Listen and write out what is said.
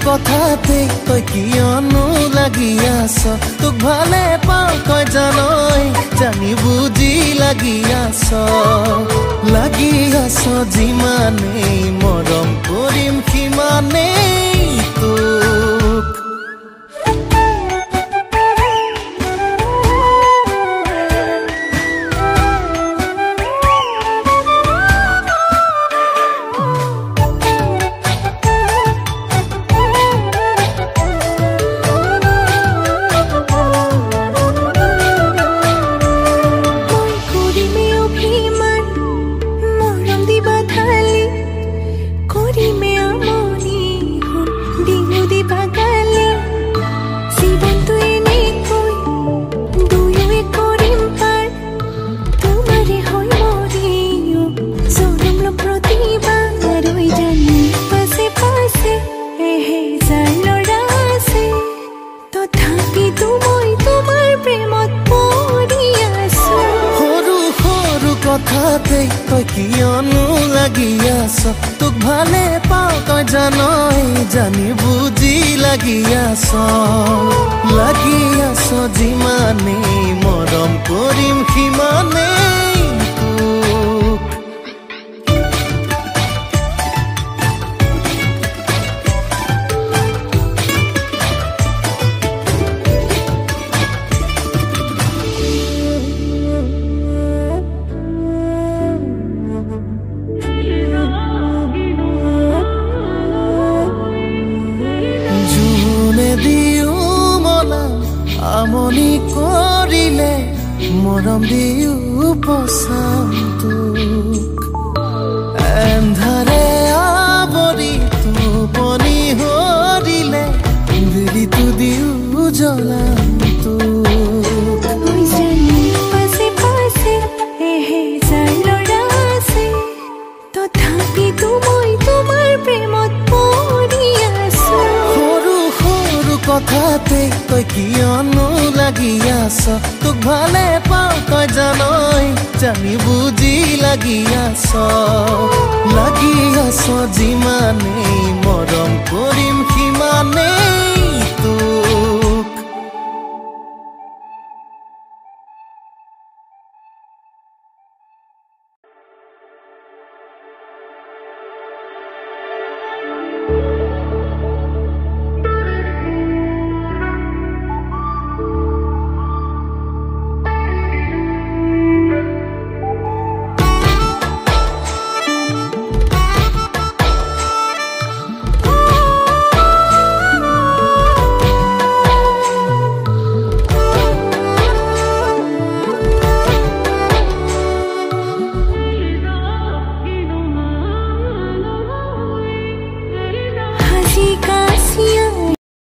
কথাতে তই কিয়নো লাগি আছ তোক ভালে পাওঁ কয় জানই জানি বুজি লাগি আছ যিমানেই মৰম কৰিম সিমানেই তোক কথাতে তই কিয়নো লাগি আছ তোক ভালে পাওঁ তই জানই জানি বুজি লাগি আছ যিমানেই মৰম কৰিম সিমানেই তোক আমনি কৰিলে মৰম দিও পচাম তোক এন্ধাৰে আৱৰি টোপনি হৰিলে বিৰিটো দিও জ্বলাম তোক তথাপিতো মই তোমাৰ প্ৰেমত পৰি আছো সৰু সৰু কথাতে তই কিয়নো লাগি আছ তোক ভালে পাওঁ তই জানই জানি বুজি লাগি আছ যিমানেই মৰম কৰিম সিমানেই